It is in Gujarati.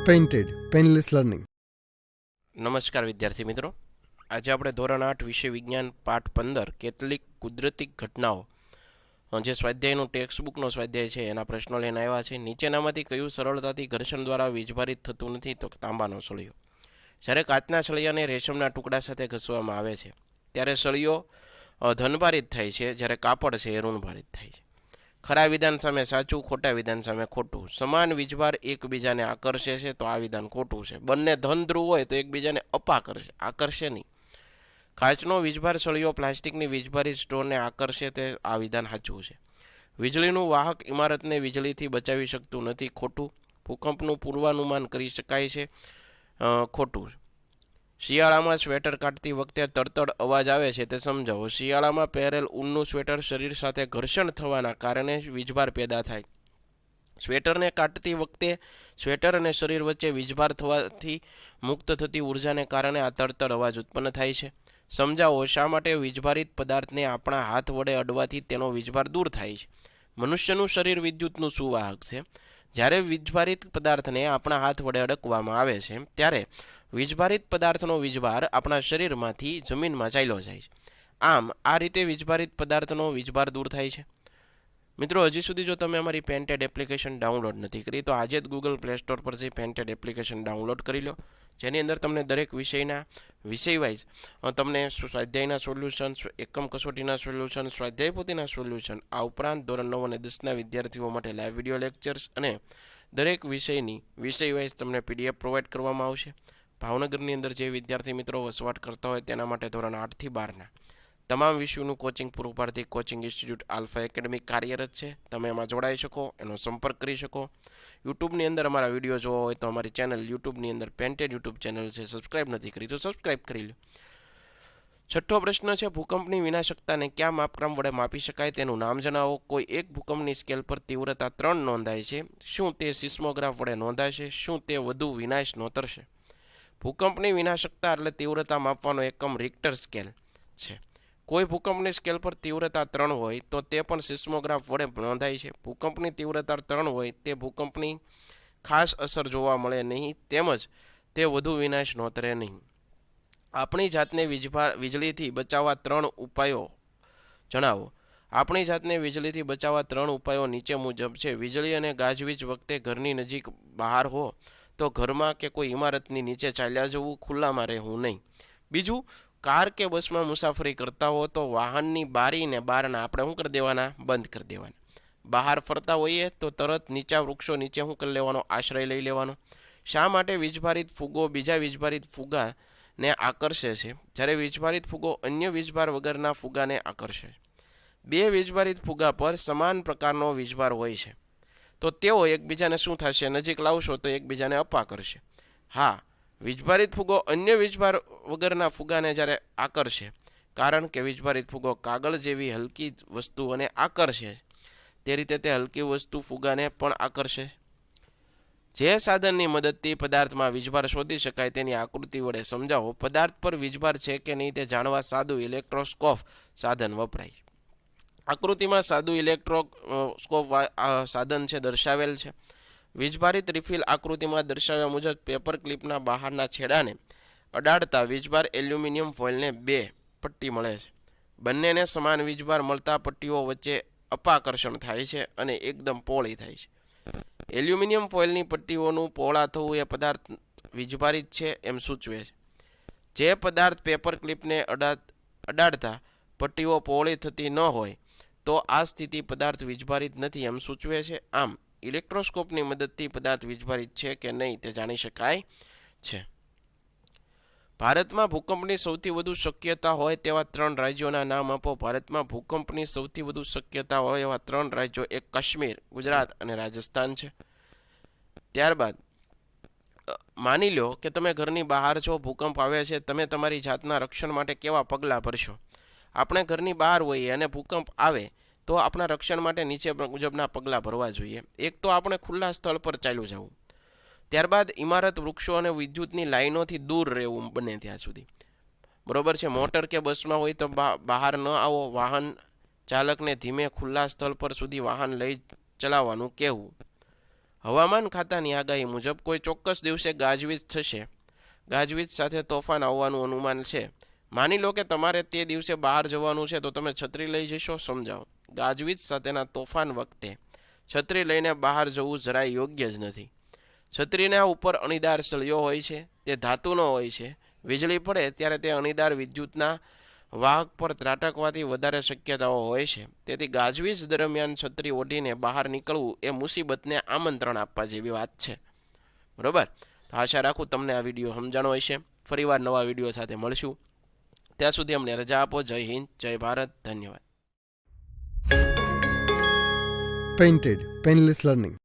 Painted painless learning. નમસ્કાર વિદ્યાર્થી મિત્રો, આજે આપણે ધોરણ 8 વિષય વિજ્ઞાન પાઠ 15 કેટલીક કુદરતી ઘટનાઓ જે સ્વાધ્યાયનું ટેક્સ્ટબુકનો સ્વાધ્યાય છે એના પ્રશ્નો લઈને આવ્યા છે. નીચેનામાંથી કયું સરળતાથી ઘર્ષણ દ્વારા વીજભારિત થતું નથી? તો તાંબાનો સળિયો. જ્યારે કાચના સળિયાને રેશમના ટુકડા સાથે ઘસવામાં આવે છે ત્યારે સળિયો ધનભારિત થાય છે, જ્યારે કાપડ છે એ ઋણભારિત થાય છે. ખરા વિધાન સામે સાચું, ખોટા વિધાન સામે ખોટું. સમાન વીજભાર એકબીજાને આકર્ષે છે તો આ વિધાન ખોટું છે. બંને ધન ધ્રુવ હોય તો એકબીજાને અપાકર્ષે, આકર્ષે નહીં. કાચનો વીજભાર સળિયો પ્લાસ્ટિકની વીજભારિત સ્ટોરને આકર્ષે તે આ વિધાન સાચું છે. વીજળીનું વાહક ઇમારતને વીજળીથી બચાવી શકતું નથી, ખોટું. ભૂકંપનું પૂર્વાનુમાન કરી શકાય છે, ખોટું. શિયાળામાં સ્વેટર કાઢતી વખતે તડતડ અવાજ આવે છે તે સમજાવો. શિયાળામાં પહેરેલ ઊનનું સ્વેટર શરીર સાથે ઘર્ષણ થવાના કારણે વીજભાર પેદા થાય. સ્વેટરને કાઢતી વખતે સ્વેટર અને શરીર વચ્ચે વીજભાર થવાથી મુક્ત થતી ઉર્જાને કારણે આ તડતડ અવાજ ઉત્પન્ન થાય છે. સમજાવો શા માટે વીજભારિત પદાર્થને આપણા હાથ વડે અડવાથી તેનો વીજભાર દૂર થાય છે. મનુષ્યનું શરીર વિદ્યુતનું સુવાહક છે. જ્યારે વીજભારિત પદાર્થને આપણા હાથ વડે અડકવામાં આવે છે ત્યારે વીજભારિત પદાર્થનો વીજભાર આપણા શરીરમાંથી જમીનમાં ચાલ્યો જાય છે. આમ આ રીતે વીજભારિત પદાર્થનો વીજભાર દૂર થાય છે. મિત્રો, હજી સુધી જો તમે અમારી પેન્ટેડ એપ્લિકેશન ડાઉનલોડ નથી કરી તો આજે જ ગૂગલ પ્લે સ્ટોર પરથી પેન્ટેડ એપ્લિકેશન ડાઉનલોડ કરી લો, જેની અંદર તમને દરેક વિષય વાઇઝ તમને સ્વાધ્યાયના સોલ્યુશન, એકમ કસોટીના સોલ્યુશન, સ્વાધ્યાય પોથીના સોલ્યુશન, આ ઉપરાંત ધોરણ 9 અને 10ના વિદ્યાર્થીઓ માટે લાઈવ વિડીયો લેક્ચર્સ અને દરેક વિષયની વિષય વાઇઝ તમને PDF પ્રોવાઈડ કરવામાં આવશે. ભાવનગરની અંદર જે વિદ્યાર્થી મિત્રો વસવાટ કરતા હોય તેના માટે ધોરણ 8 થી 12ના તમામ વિષયોનું કોચિંગ પૂરું પાડતી કોચિંગ ઇન્સ્ટિટ્યૂટ આલ્ફા એકેડમી કાર્યરત છે. તમે એમાં જોડાઈ શકો, એનો સંપર્ક કરી શકો. યુટ્યુબની અંદર અમારા વિડીયો જોવા હોય તો અમારી ચેનલ યુટ્યુબની અંદર પેન્ટેડ યુટ્યુબ ચેનલ છે, સબસ્ક્રાઇબ નથી કરી તો સબસ્ક્રાઇબ કરી લો. છઠ્ઠો પ્રશ્ન છે, ભૂકંપની વિનાશકતાને કયા માપક્રમ વડે માપી શકાય તેનું નામ જણાવો. કોઈ એક ભૂકંપની સ્કેલ પર તીવ્રતા 3 નોંધાય છે. શું તે સિસ્મોગ્રાફ વડે નોંધાશે? શું તે વધુ વિનાશ નોતરશે? ભૂકંપની વિનાશકતા એટલે તીવ્રતા માપવાનો એકમ રિક્ટર સ્કેલ છે. કોઈ ભૂકંપની સ્કેલ પર તીવ્રતા 3 હોય તો તે પણ સિસ્મોગ્રાફ વડે નોંધાય છે. ભૂકંપની તીવ્રતા 3 હોય તે ભૂકંપની ખાસ અસર જોવા મળે નહીં, તેમજ તે વધુ વિનાશ નોતરે નહીં. આપણી જાતને વીજળીથી બચાવવા 3 ઉપાયો જણાવો. આપણી જાતને વીજળીથી બચાવવા 3 ઉપાયો નીચે મુજબ છે. વીજળી અને ગાજવીજ વખતે ઘરની નજીક બહાર હો તો ઘરમાં કે કોઈ ઇમારતની નીચે ચાલ્યા જવું, ખુલ્લામાં રહેવું નહીં. બીજું, કાર કે બસમાં મુસાફરી કરતા હો તો વાહનની બારીને બારણા આપણે શું કરી દેવાના? બંધ કરી દેવાના. બહાર ફરતા હોઈએ તો તરત નીચા વૃક્ષો નીચે શું કરી લેવાનો? આશ્રય લઈ લેવાનો. શા માટે વીજભારિત ફૂગો બીજા વીજભારિત ફુગાને આકર્ષે છે, જ્યારે વીજભારિત ફૂગો અન્ય વીજભાર વગરના ફુગાને આકર્ષે? બે વીજભારિત ફુગા પર સમાન પ્રકારનો વીજભાર હોય છે તો તેઓ એકબીજાને શું થશે? નજીક લાવશો તો એકબીજાને અપાકર્ષે. હા, વીજભારિત ફુગો અન્ય વીજભાર વગરના ફુગાને જ્યારે આકર્ષે, કારણ કે વીજભારિત ફુગો કાગળ જેવી હલકી વસ્તુઓને આકર્ષે તે રીતે તે હલકી વસ્તુ ફુગાને પણ આકર્ષે. જે સાધનની મદદથી પદાર્થમાં વીજભાર શોધી શકાય તેની આકૃતિ વડે સમજાવો. પદાર્થ પર વીજભાર છે કે નહીં તે જાણવા સાદું ઇલેક્ટ્રોસ્કોપ સાધન વપરાય. આકૃતિમાં સાદું ઇલેક્ટ્રોસ્કોપ સાધન છે દર્શાવેલ છે. વીજભારિત રિફિલ આકૃતિમાં દર્શાવ્યા મુજબ પેપર ક્લિપના બહારના છેડાને અડાડતા વીજભાર એલ્યુમિનિયમ ફોઇલને 2 પટ્ટી મળે છે. બંનેને સમાન વીજભાર મળતા પટ્ટીઓ વચ્ચે અપાકર્ષણ થાય છે અને એકદમ પહોળી થાય છે. એલ્યુમિનિયમ ફોઇલની પટ્ટીઓનું પહોળા થવું એ પદાર્થ વીજભારિત છે એમ સૂચવે છે. જે પદાર્થ પેપર ક્લિપને અડાડતા પટ્ટીઓ પહોળી થતી ન હોય તો આ સ્થિતિ પદાર્થ વીજભારિત નથી એમ સૂચવે છે. આમ ઇલેક્ટ્રોસ્કોપની મદદથી પદાર્થ વીજભારિત છે કે નહીં તે જાણી શકાય છે. ભારતમાં ભૂકંપની સૌથી વધુ શક્યતા હોય તેવા 3 રાજ્યોના નામ આપો. ભારતમાં ભૂકંપની સૌથી વધુ શક્યતા હોય એવા 3 રાજ્યો એક કાશ્મીર, ગુજરાત અને રાજસ્થાન છે. ત્યારબાદ માની લો કે તમે ઘરની બહાર છો, ભૂકંપ આવે છે, તમે તમારી જાતના રક્ષણ માટે કેવા પગલાં ભરશો? આપણે ઘરની બહાર હોઈએ અને ભૂકંપ આવે તો આપણા રક્ષણ માટે નીચે મુજબના પગલાં ભરવા જોઈએ. એક તો આપણે ખુલ્લા સ્થળ પર ચાલ્યું જવું. ત્યારબાદ ઇમારત, વૃક્ષો અને વિદ્યુતની લાઈનોથી દૂર રહેવું બને ત્યાં સુધી. બરોબર છે. મોટર કે બસમાં હોય તો બહાર ન આવો. વાહન ચાલકને ધીમે ખુલ્લા સ્થળ પર સુધી વાહન લઈ ચલાવવાનું કહેવું. હવામાન ખાતાની આગાહી મુજબ કોઈ ચોક્કસ દિવસે ગાજવીજ થશે. ગાજવીજ સાથે તોફાન આવવાનું અનુમાન છે. માની લો કે તમારે તે દિવસે બહાર જવાનું છે તો તમે છત્રી લઈ જશો? સમજાવો. ગાજવીજ સાથેના તોફાન વખતે છત્રી લઈને બહાર જવું જરાય યોગ્ય જ નથી. છત્રીના ઉપર અણીદાર સળિયો હોય છે, તે ધાતુનો હોય છે. વીજળી પડે ત્યારે તે અણીદાર વિદ્યુતના વાહક પર ત્રાટકવાથી વધારે શક્યતાઓ હોય છે. તેથી ગાજવીજ દરમિયાન છત્રી ઓઢીને બહાર નીકળવું એ મુસીબતને આમંત્રણ આપવા જેવી વાત છે. બરોબર. તો આશા રાખું તમને આ વિડીયો સમજાણો હશે. ફરીવાર નવા વિડીયો સાથે મળશું. ત્યાં સુધી અમને રજા આપો. જય હિન્દ, જય ભારત, ધન્યવાદ. Painted, Painless Learning.